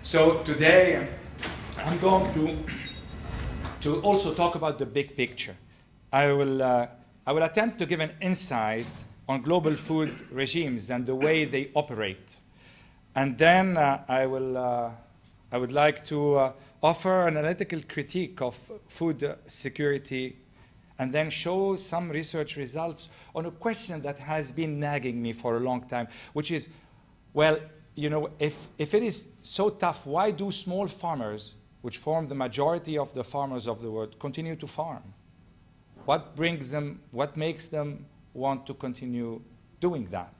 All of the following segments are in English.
So today I'm going to also talk about the big picture. I will attempt to give an insight on global food regimes and the way they operate. And then I would like to offer an analytical critique of food security and then show some research results on a question that has been nagging me for a long time, which is, well, you know, if it is so tough, why do small farmers, which form the majority of the farmers of the world, continue to farm? What brings them, what makes them want to continue doing that?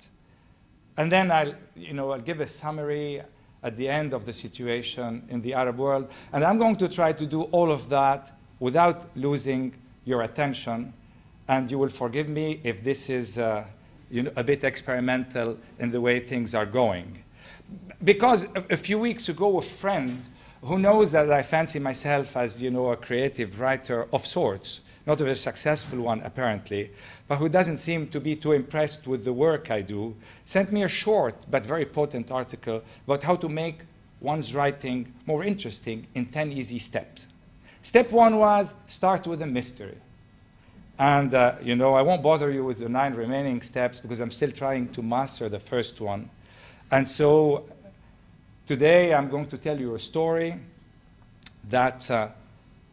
And then I'll give a summary at the end of the situation in the Arab world. And I'm going to try to do all of that without losing your attention. And you will forgive me if this is a bit experimental in the way things are going. Because a few weeks ago, a friend who knows that I fancy myself as, a creative writer of sorts, not a very successful one, apparently, but who doesn't seem to be too impressed with the work I do, sent me a short but very potent article about how to make one's writing more interesting in 10 easy steps. Step one was start with a mystery. And, I won't bother you with the 9 remaining steps because I'm still trying to master the first one. And so today I'm going to tell you a story that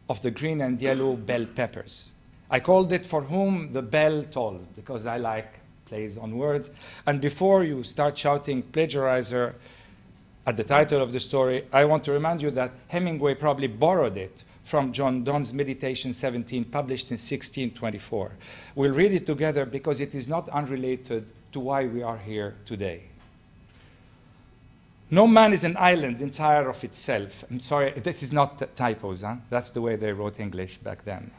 of the green and yellow bell peppers. I called it For Whom the Bell Tolls, because I like plays on words. And before you start shouting plagiarizer at the title of the story, I want to remind you that Hemingway probably borrowed it from John Donne's Meditation 17, published in 1624. We'll read it together because it is not unrelated to why we are here today. No man is an island entire of itself. I'm sorry, this is not typos, huh? That's the way they wrote English back then.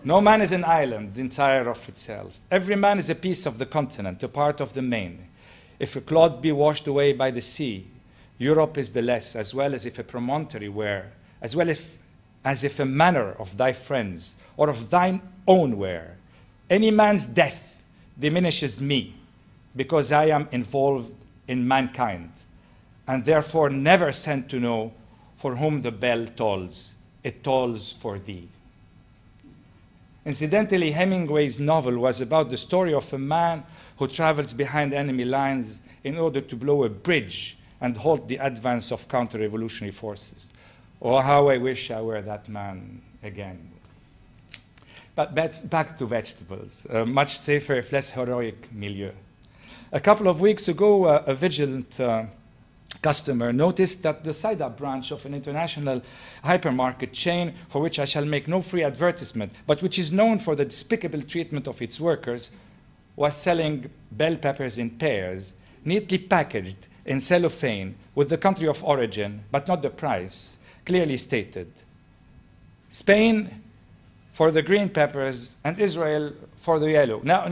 No man is an island entire of itself. Every man is a piece of the continent, a part of the main. If a clod be washed away by the sea, Europe is the less, as well as if a promontory were, as if a manor of thy friends, or of thine own were. Any man's death diminishes me, because I am involved in mankind, and therefore never sent to know for whom the bell tolls. It tolls for thee. Incidentally, Hemingway's novel was about the story of a man who travels behind enemy lines in order to blow a bridge and halt the advance of counter-revolutionary forces. Oh, how I wish I were that man again. But back to vegetables. Much safer, if less heroic milieu. A couple of weeks ago, a vigilant customer noticed that the cider branch of an international hypermarket chain, for which I shall make no free advertisement, but which is known for the despicable treatment of its workers, was selling bell peppers in pairs, neatly packaged in cellophane with the country of origin, but not the price, clearly stated. Spain for the green peppers and Israel for the yellow. Now,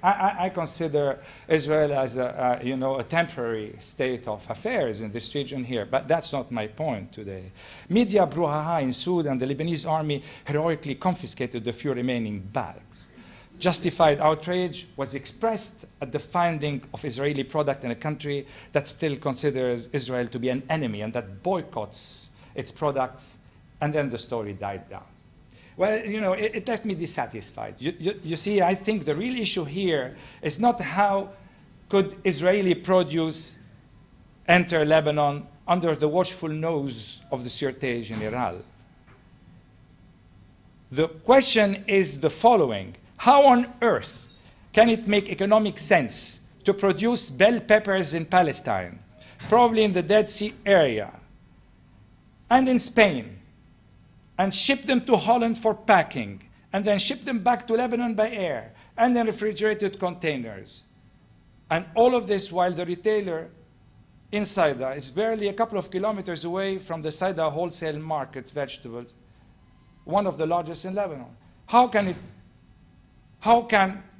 I consider Israel as a temporary state of affairs in this region here, but that's not my point today. Media brouhaha ensued and the Lebanese army heroically confiscated the few remaining bags. Justified outrage was expressed at the finding of Israeli product in a country that still considers Israel to be an enemy and that boycotts its products, and then the story died down. Well, it left me dissatisfied. You see, I think the real issue here is not how could Israeli produce enter Lebanon under the watchful nose of the Sûreté Générale. The question is the following. How on earth can it make economic sense to produce bell peppers in Palestine, probably in the Dead Sea area, and in Spain, and ship them to Holland for packing, and then ship them back to Lebanon by air, and in refrigerated containers? And all of this while the retailer in Saida is barely a couple of kilometers away from the Saida wholesale market vegetables, one of the largest in Lebanon. How can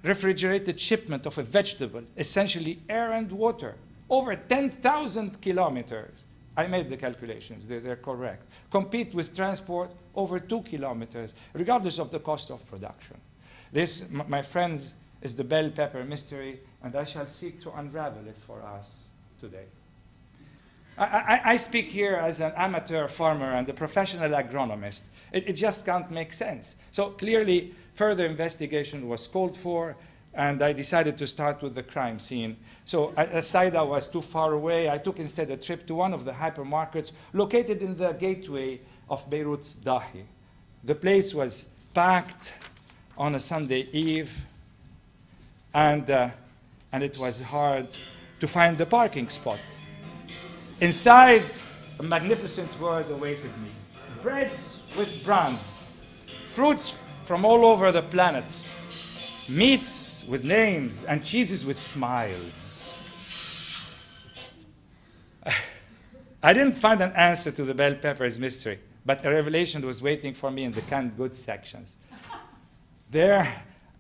refrigerated shipment of a vegetable, essentially air and water, over 10,000 kilometers, I made the calculations, they're correct, compete with transport over 2 kilometers, regardless of the cost of production? This, my friends, is the bell pepper mystery, and I shall seek to unravel it for us today. I speak here as an amateur farmer and a professional agronomist. It just can't make sense. So clearly, further investigation was called for, and I decided to start with the crime scene. So aside I was too far away, I took instead a trip to one of the hypermarkets located in the gateway of Beirut's Dahi. The place was packed on a Sunday eve, and it was hard to find the parking spot. Inside, a magnificent world awaited me. Breads with brands, fruits from all over the planets, meats with names, and cheeses with smiles. I didn't find an answer to the bell peppers mystery, but a revelation was waiting for me in the canned goods sections. There,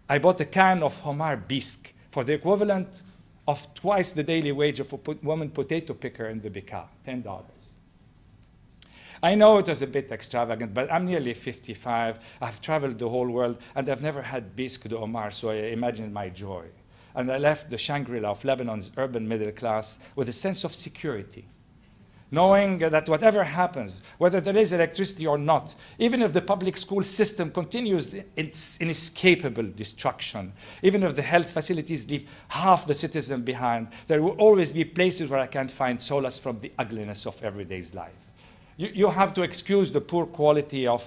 I bought a can of Homar bisque for the equivalent of twice the daily wage of a woman potato picker in the Bekaa, $10. I know it was a bit extravagant, but I'm nearly 55. I've traveled the whole world, and I've never had bisque de Omar, so I imagine my joy. And I left the Shangri-La of Lebanon's urban middle class with a sense of security, knowing that whatever happens, whether there is electricity or not, even if the public school system continues its inescapable destruction, even if the health facilities leave half the citizen behind, there will always be places where I can find solace from the ugliness of everyday's life. You have to excuse the poor quality of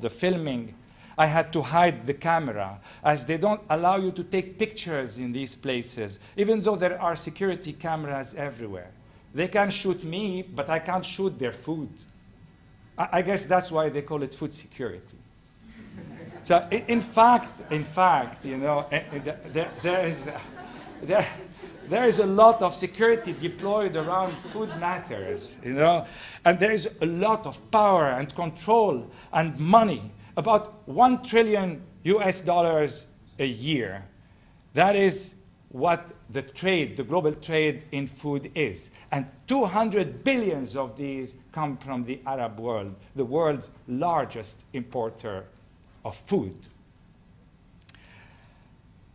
the filming. I had to hide the camera, as they don't allow you to take pictures in these places, even though there are security cameras everywhere. They can shoot me, but I can't shoot their food. I guess that's why they call it food security. So in fact, you know, there is a lot of security deployed around food matters, you know, and there is a lot of power and control and money, about $1 trillion a year. That is what the trade, the global trade in food is. And 200 billion of these come from the Arab world, the world's largest importer of food.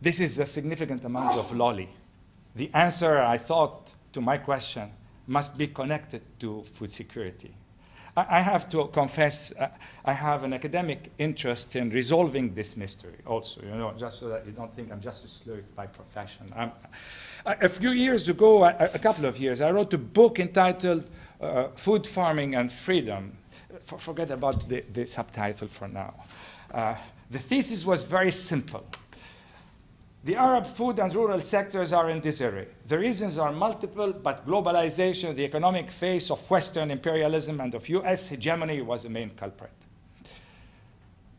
This is a significant amount of lolly. The answer, I thought, to my question must be connected to food security. I have to confess, I have an academic interest in resolving this mystery also, you know, just so that you don't think I'm just a sleuth by profession. A few years ago, a couple of years, I wrote a book entitled Food, Farming, and Freedom. Forget about the subtitle for now. The thesis was very simple. The Arab food and rural sectors are in disarray. The reasons are multiple, but globalization, the economic face of Western imperialism and of US hegemony was the main culprit.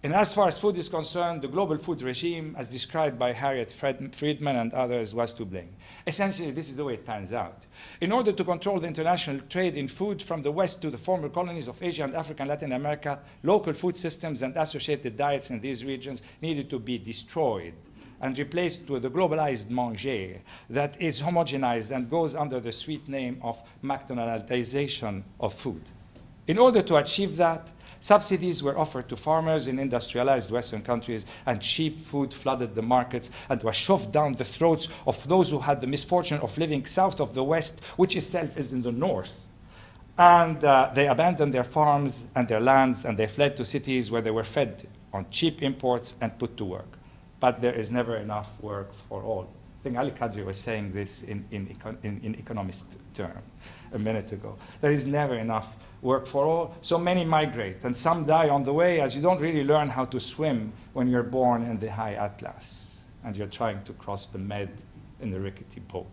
And as far as food is concerned, the global food regime, as described by Harriet Friedman and others, was to blame. Essentially, this is the way it pans out. In order to control the international trade in food from the West to the former colonies of Asia and Africa and Latin America, local food systems and associated diets in these regions needed to be destroyed and replaced with a globalized manger that is homogenized and goes under the sweet name of McDonaldization of food. In order to achieve that, subsidies were offered to farmers in industrialized Western countries, and cheap food flooded the markets and was shoved down the throats of those who had the misfortune of living south of the West, which itself is in the north. And they abandoned their farms and their lands, and they fled to cities where they were fed on cheap imports and put to work. But there is never enough work for all. I think Ali Qadri was saying this in economist terms a minute ago. There is never enough work for all, so many migrate, and some die on the way, as you don't really learn how to swim when you're born in the high Atlas, and you're trying to cross the Med in the rickety boat.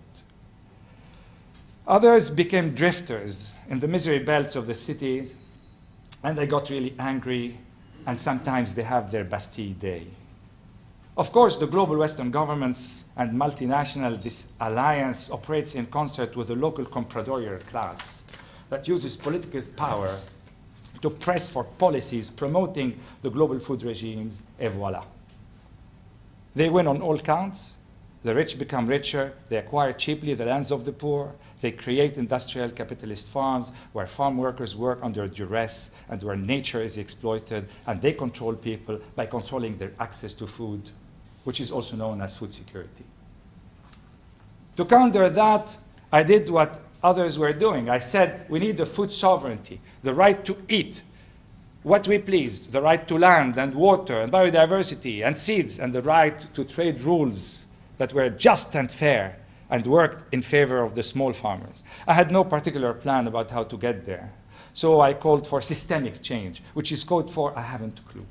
Others became drifters in the misery belts of the cities, and they got really angry, and sometimes they have their Bastille Day. Of course, the global Western governments and multinational, this alliance operates in concert with the local compradorial class that uses political power to press for policies promoting the global food regimes, et voila. They win on all counts. The rich become richer. They acquire cheaply the lands of the poor. They create industrial capitalist farms where farm workers work under duress and where nature is exploited, and they control people by controlling their access to food, which is also known as food security. To counter that, I did what others were doing. I said we need the food sovereignty, the right to eat what we please, the right to land and water and biodiversity and seeds, and the right to trade rules that were just and fair and worked in favor of the small farmers. I had no particular plan about how to get there. So I called for systemic change, which is code for I haven't a clue.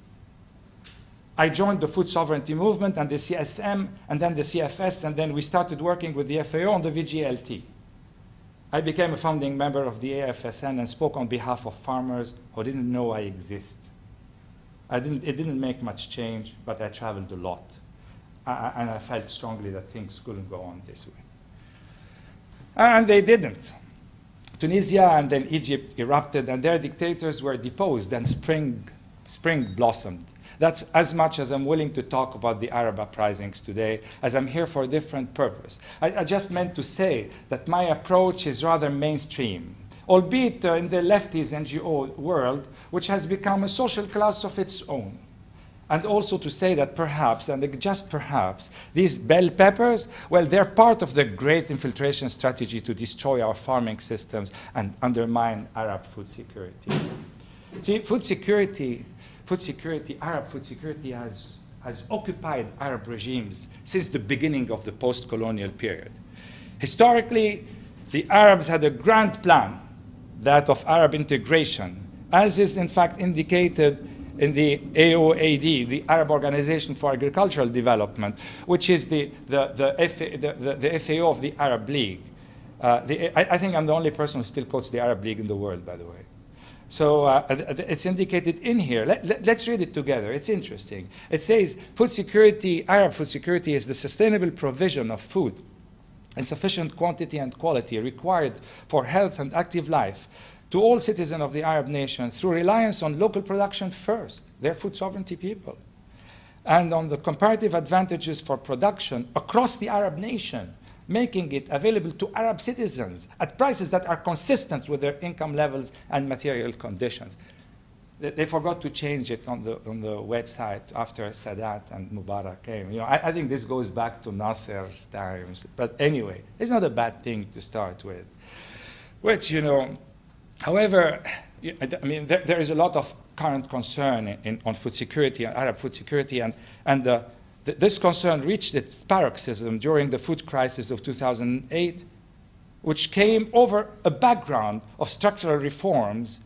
I joined the food sovereignty movement and the CSM and then the CFS, and then we started working with the FAO on the VGLT. I became a founding member of the AFSN and spoke on behalf of farmers who didn't know I exist. It didn't make much change, but I traveled a lot. And I felt strongly that things couldn't go on this way. And they didn't. Tunisia and then Egypt erupted, and their dictators were deposed, and spring blossomed. That's as much as I'm willing to talk about the Arab uprisings today, as I'm here for a different purpose. I just meant to say that my approach is rather mainstream, albeit in the lefties NGO world, which has become a social class of its own. And also to say that perhaps, and just perhaps, these bell peppers, well, they're part of the great infiltration strategy to destroy our farming systems and undermine Arab food security. See, Arab food security has occupied Arab regimes since the beginning of the post-colonial period. Historically, the Arabs had a grand plan, that of Arab integration, as is in fact indicated in the AOAD, the Arab Organization for Agricultural Development, which is the FAO of the Arab League. I think I'm the only person who still quotes the Arab League in the world, by the way. So it's indicated in here. Let's read it together. It's interesting. It says, food security, Arab food security is the sustainable provision of food in sufficient quantity and quality required for health and active life to all citizens of the Arab nation through reliance on local production first, their food sovereignty people, and on the comparative advantages for production across the Arab nation, making it available to Arab citizens at prices that are consistent with their income levels and material conditions. They forgot to change it on the website after Sadat and Mubarak came. You know, I think this goes back to Nasser's times. But anyway, it's not a bad thing to start with. Which, you know, however, I mean, there is a lot of current concern on food security and Arab food security, and this concern reached its paroxysm during the food crisis of 2008, which came over a background of structural reforms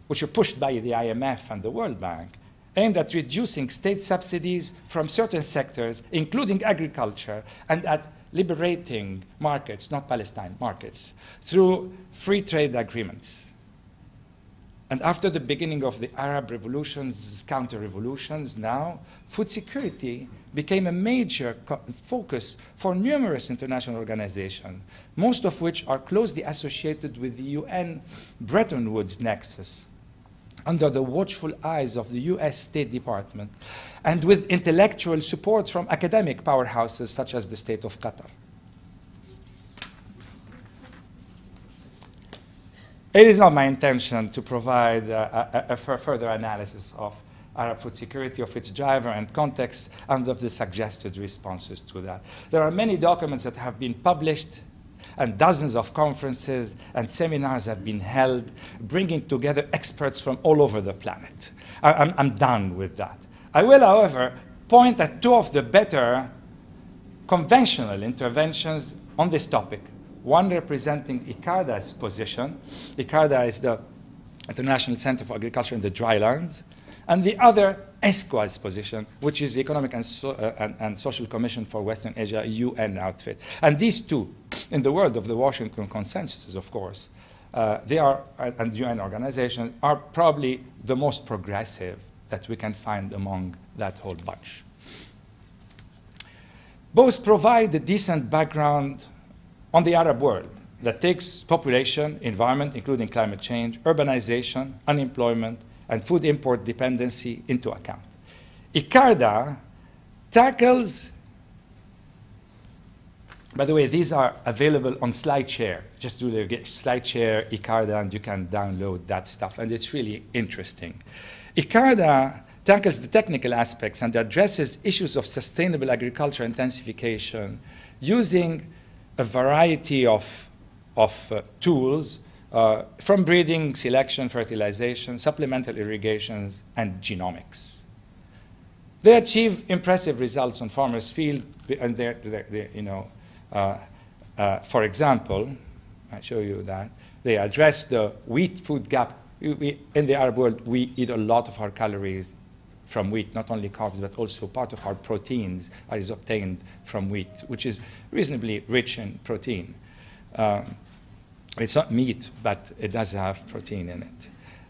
which were pushed by the IMF and the World Bank, aimed at reducing state subsidies from certain sectors, including agriculture, and at liberating markets, not Palestine, markets, through free trade agreements. And after the beginning of the Arab revolutions, counter-revolutions now, food security became a major focus for numerous international organizations, most of which are closely associated with the UN Bretton Woods nexus, under the watchful eyes of the US State Department, and with intellectual support from academic powerhouses such as the State of Qatar. It is not my intention to provide a further analysis of Arab food security, of its driver and context, and of the suggested responses to that. There are many documents that have been published, and dozens of conferences and seminars have been held, bringing together experts from all over the planet. I'm done with that. I will, however, point at two of the better conventional interventions on this topic. One representing ICARDA's position. ICARDA is the International Center for Agriculture in the Drylands. And the other, ESCWA's position, which is the Economic and Social Commission for Western Asia, a UN outfit. And these two, in the world of the Washington consensuses, of course, they are, and UN organizations, are probably the most progressive that we can find among that whole bunch. Both provide a decent background on the Arab world that takes population, environment, including climate change, urbanization, unemployment, and food import dependency into account. ICARDA tackles, by the way, these are available on SlideShare. Just do the SlideShare, ICARDA, and you can download that stuff, and it's really interesting. ICARDA tackles the technical aspects and addresses issues of sustainable agriculture intensification using a variety of of tools from breeding, selection, fertilization, supplemental irrigations, and genomics. They achieve impressive results on farmers' field, and for example, I show you that they address the wheat food gap. In the Arab world, we eat a lot of our calories from wheat, not only carbs, but also part of our proteins is obtained from wheat, which is reasonably rich in protein. It's not meat, but it does have protein in it.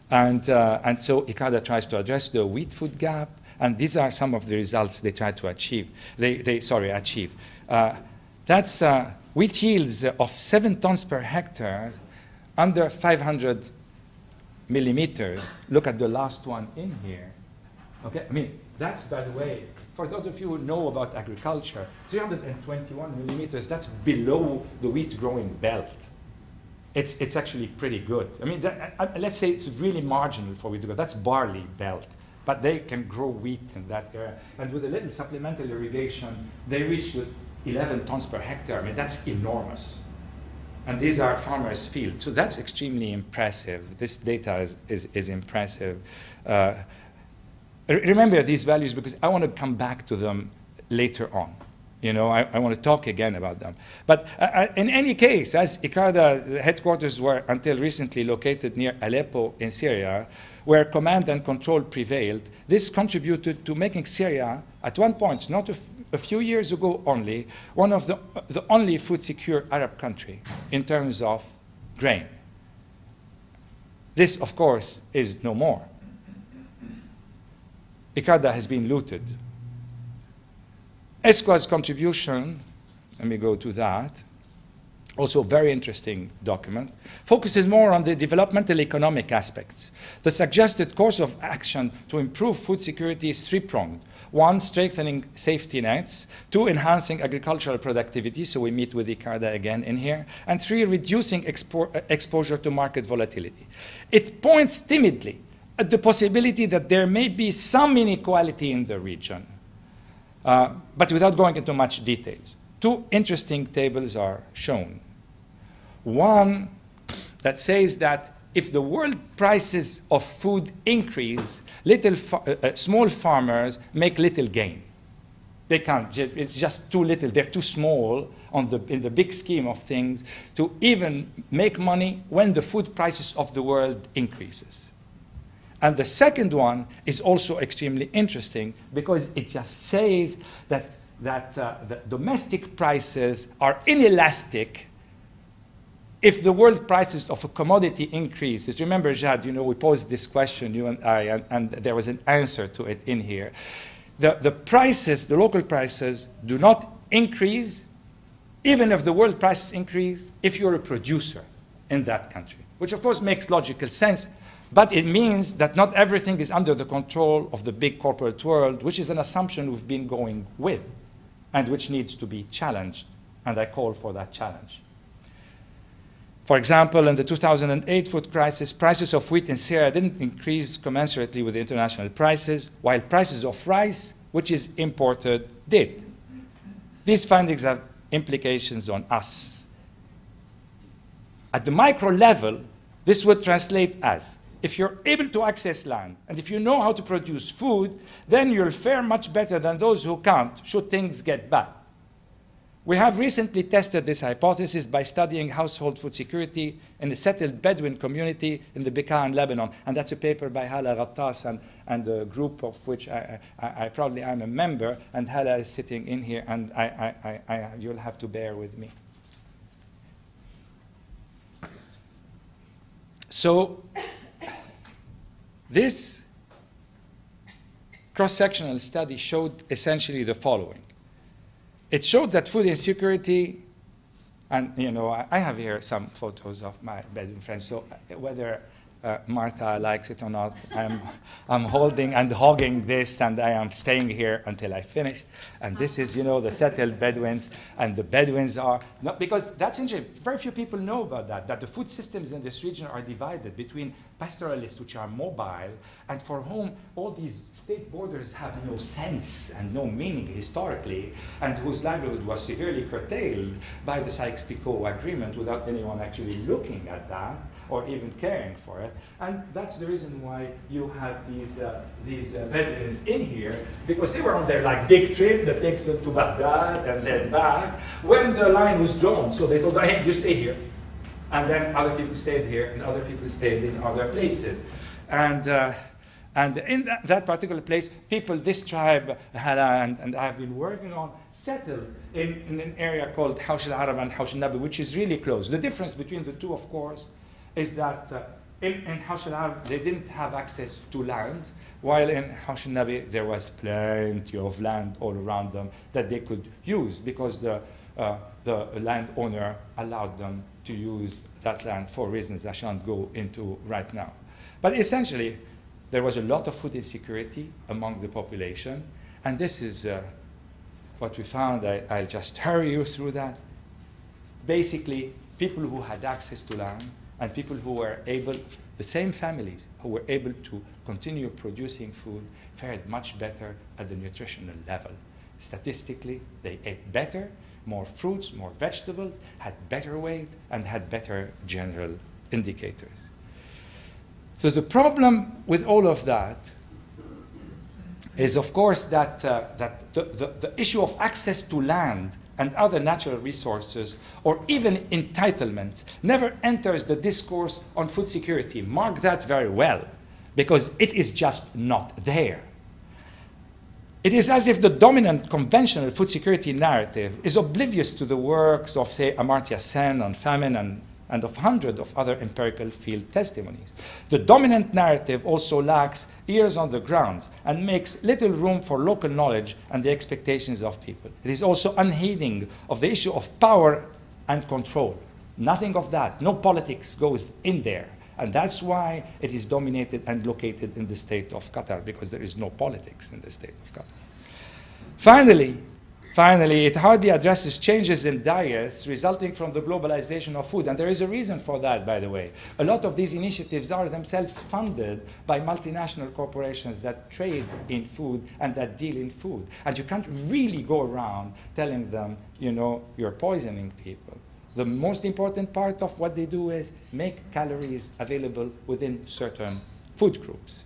And so ICARDA tries to address the wheat food gap, and these are some of the results they try to achieve. Achieve. That's wheat yields of 7 tons per hectare under 500 millimeters. Look at the last one in here. Okay, I mean, that's, by the way, for those of you who know about agriculture, 321 millimeters, that's below the wheat growing belt. It's actually pretty good. I mean, let's say it's really marginal for wheat to grow. That's barley belt. But they can grow wheat in that area. And with a little supplemental irrigation, they reach with 11 tons per hectare. I mean, that's enormous. And these are farmers' fields. So that's extremely impressive. This data is impressive. Remember these values because I want to come back to them later on. You know, I want to talk again about them. But in any case, as ICARDA headquarters were until recently located near Aleppo in Syria, where command and control prevailed, this contributed to making Syria, at one point, not a few years ago only, one of the only food-secure Arab country in terms of grain. This, of course, is no more. ICARDA has been looted. ESCWA's contribution, let me go to that, also a very interesting document, focuses more on the developmental economic aspects. The suggested course of action to improve food security is three-pronged. 1, strengthening safety nets. 2, enhancing agricultural productivity, so we meet with ICARDA again in here. And 3, reducing exposure to market volatility. It points timidly at the possibility that there may be some inequality in the region. But without going into much details. 2 interesting tables are shown. One that says that if the world prices of food increase, small farmers make little gain. They can't, it's just too little, they're too small in the big scheme of things to even make money when the food prices of the world increases. And the second one is also extremely interesting because it just says that the domestic prices are inelastic if the world prices of a commodity increases. Remember, Jad, you know, we posed this question, you and I, and there was an answer to it in here. The prices, the local prices, do not increase even if the world prices increase if you're a producer in that country, which of course makes logical sense. But it means that not everything is under the control of the big corporate world, which is an assumption we've been going with and which needs to be challenged. And I call for that challenge. For example, in the 2008 food crisis, prices of wheat in Syria didn't increase commensurately with the international prices, while prices of rice, which is imported, did. These findings have implications on us. At the micro level, this would translate as, if you're able to access land, and if you know how to produce food, then you'll fare much better than those who can't, should things get bad. We have recently tested this hypothesis by studying household food security in a settled Bedouin community in the Bekaa in Lebanon. And that's a paper by Hala Ghattas and a group of which I proudly am a member. And Hala is sitting in here, and you'll have to bear with me. So this cross-sectional study showed essentially the following. It showed that food insecurity, and you know, I have here some photos of my Bedouin friends, so whether Martha likes it or not. I'm holding and hogging this, and I am staying here until I finish. And this is, the settled Bedouins. And the Bedouins are, not, because that's interesting. Very few people know about that the food systems in this region are divided between pastoralists, which are mobile, and for whom all these state borders have no sense and no meaning historically, and whose livelihood was severely curtailed by the Sykes-Picot Agreement without anyone actually looking at that or even caring for it. And that's the reason why you have these Bedouins in here, because they were on their big trip. The pigs went to Baghdad and then back when the line was drawn. So they told them, hey, you stay here. And then other people stayed here, and other people stayed in other places. And in that particular place, this tribe, and I've been working on, settled in an area called Hawsh al-Arab and Hawsh al-Nabi, which is really close. The difference between the two, of course, is that in Hawsh al-Arab, they didn't have access to land, while in Hawsh al-Nabi, there was plenty of land all around them that they could use, because the landowner allowed them to use that land for reasons I shan't go into right now. But essentially, there was a lot of food insecurity among the population, and this is what we found. I'll just hurry you through that. Basically, people who had access to land and people who were able, the same families who were able to continue producing food fared much better at the nutritional level. Statistically, they ate better, more fruits, more vegetables, had better weight, and had better general indicators. So the problem with all of that is, of course, that the issue of access to land and other natural resources, or even entitlements, never enters the discourse on food security. Mark that very well, because it is just not there. It is as if the dominant conventional food security narrative is oblivious to the works of, say, Amartya Sen on famine and of hundreds of other empirical field testimonies. The dominant narrative also lacks ears on the ground and makes little room for local knowledge and the expectations of people. It is also unheeding of the issue of power and control. Nothing of that. No politics goes in there. And that's why it is dominated and located in the state of Qatar, because there is no politics in the state of Qatar. Finally, it hardly addresses changes in diets resulting from the globalization of food. And there is a reason for that, by the way. A lot of these initiatives are themselves funded by multinational corporations that trade in food and that deal in food. And you can't really go around telling them, you're poisoning people. The most important part of what they do is make calories available within certain food groups.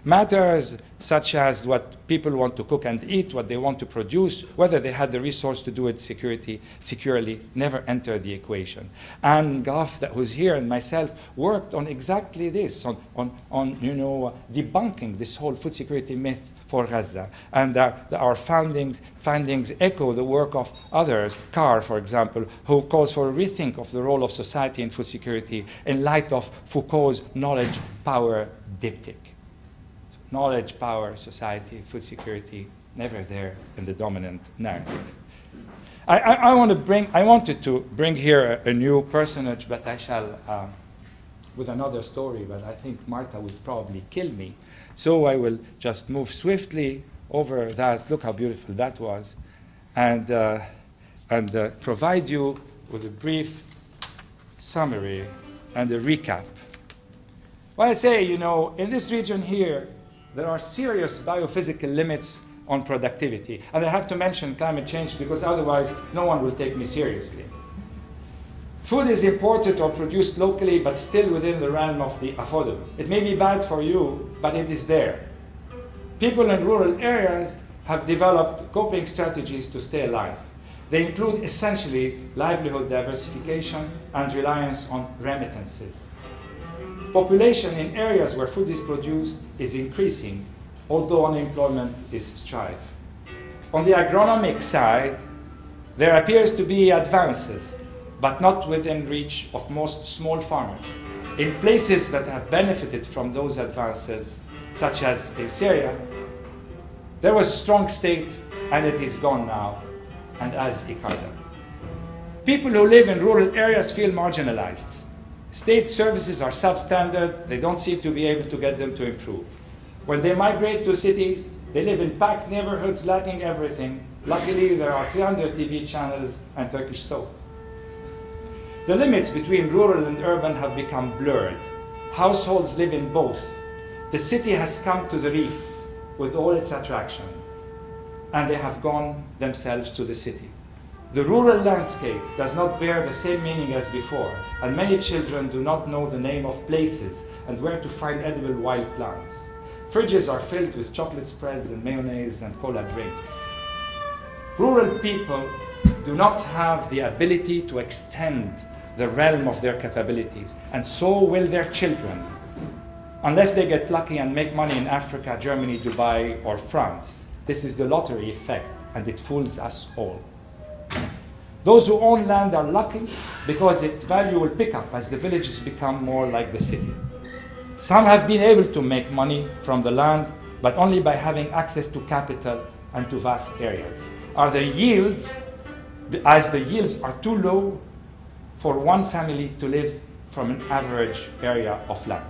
Matters such as what people want to cook and eat, what they want to produce, whether they had the resource to do it securely, never enter the equation. And Goff, that was here, and myself worked on exactly this, on debunking this whole food security myth for Gaza. And our findings echo the work of others, Carr, for example, who calls for a rethink of the role of society in food security in light of Foucault's knowledge-power diptych. Knowledge, power, society, food security, never there in the dominant narrative. I wanted to bring here a new personage, but I shall, with another story, but I think Martha would probably kill me. So I will just move swiftly over that. Look how beautiful that was. And provide you with a brief summary and a recap. Well, I say, in this region here, there are serious biophysical limits on productivity. And I have to mention climate change because otherwise no one will take me seriously. Food is imported or produced locally, but still within the realm of the affordable. It may be bad for you, but it is there. People in rural areas have developed coping strategies to stay alive. They include essentially livelihood diversification and reliance on remittances. Population in areas where food is produced is increasing, although unemployment is strife. On the agronomic side, there appears to be advances, but not within reach of most small farmers. In places that have benefited from those advances, such as in Syria, there was a strong state, and it is gone now, and as Icarda. People who live in rural areas feel marginalized. State services are substandard. They don't seem to be able to get them to improve. When they migrate to cities, they live in packed neighborhoods lacking everything. Luckily, there are 300 TV channels and Turkish soap. The limits between rural and urban have become blurred. Households live in both. The city has come to the reef with all its attraction, and they have gone themselves to the city. The rural landscape does not bear the same meaning as before, and many children do not know the name of places and where to find edible wild plants. Fridges are filled with chocolate spreads and mayonnaise and cola drinks. Rural people do not have the ability to extend the realm of their capabilities, and so will their children, unless they get lucky and make money in Africa, Germany, Dubai, or France. This is the lottery effect, and it fools us all. Those who own land are lucky because its value will pick up as the villages become more like the city. Some have been able to make money from the land, but only by having access to capital and to vast areas. As the yields are too low for one family to live from an average area of land.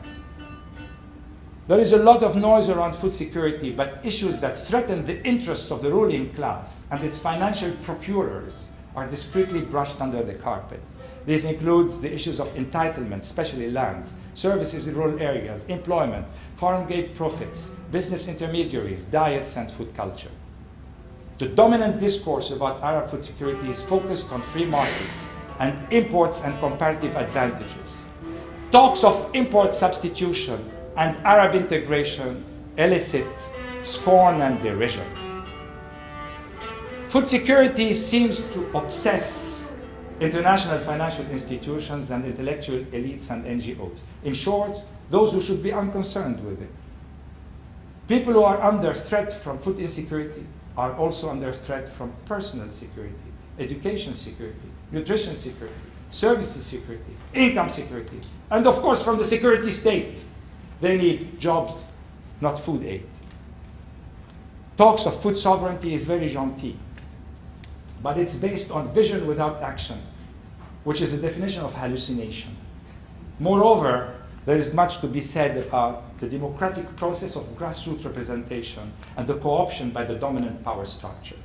There is a lot of noise around food security, but issues that threaten the interests of the ruling class and its financial procurers are discreetly brushed under the carpet. This includes the issues of entitlement, especially lands, services in rural areas, employment, farm gate profits, business intermediaries, diets, and food culture. The dominant discourse about Arab food security is focused on free markets and imports and comparative advantages. Talks of import substitution and Arab integration elicit scorn and derision. Food security seems to obsess international financial institutions and intellectual elites and NGOs. In short, those who should be unconcerned with it. People who are under threat from food insecurity are also under threat from personal security, education security, nutrition security, services security, income security, and of course from the security state. They need jobs, not food aid. Talks of food sovereignty is very gentil, but it's based on vision without action, which is a definition of hallucination. Moreover, there is much to be said about the democratic process of grassroots representation and the co-option by the dominant power structure.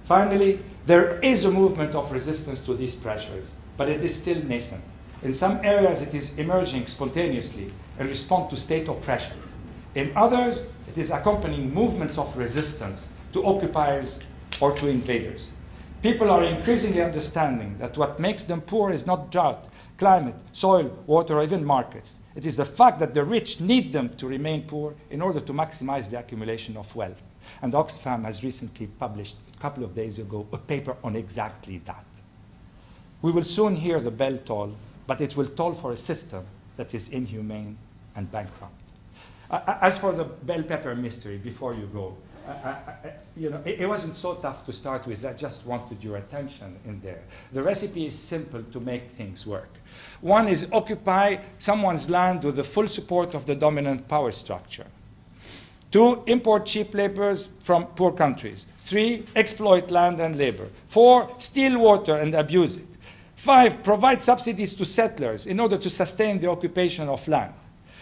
Finally, there is a movement of resistance to these pressures, but it is still nascent. In some areas, it is emerging spontaneously in response to state oppressions. In others, it is accompanying movements of resistance to occupiers or to invaders. People are increasingly understanding that what makes them poor is not drought, climate, soil, water, or even markets. It is the fact that the rich need them to remain poor in order to maximize the accumulation of wealth. And Oxfam has recently published, a couple of days ago, a paper on exactly that. We will soon hear the bell toll, but it will toll for a system that is inhumane and bankrupt. As for the bell pepper mystery, before you go, it wasn't so tough to start with. I just wanted your attention in there. The recipe is simple to make things work. One is occupy someone's land with the full support of the dominant power structure. 2, import cheap laborers from poor countries. 3, exploit land and labor. 4, steal water and abuse it. 5, provide subsidies to settlers in order to sustain the occupation of land.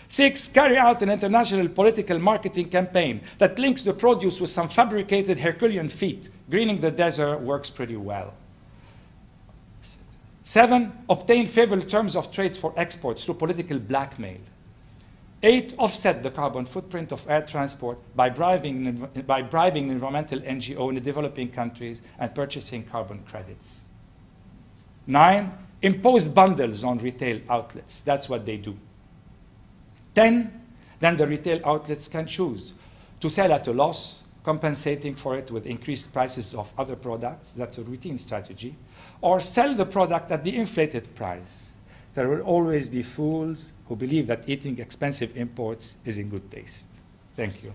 6, carry out an international political marketing campaign that links the produce with some fabricated Herculean feat. Greening the desert works pretty well. 7, obtain favorable terms of trade for exports through political blackmail. 8, offset the carbon footprint of air transport by bribing an environmental NGO in the developing countries and purchasing carbon credits. 9, impose bundles on retail outlets. That's what they do. 10, then the retail outlets can choose to sell at a loss, compensating for it with increased prices of other products. That's a routine strategy. Or sell the product at the inflated price. There will always be fools who believe that eating expensive imports is in good taste. Thank you.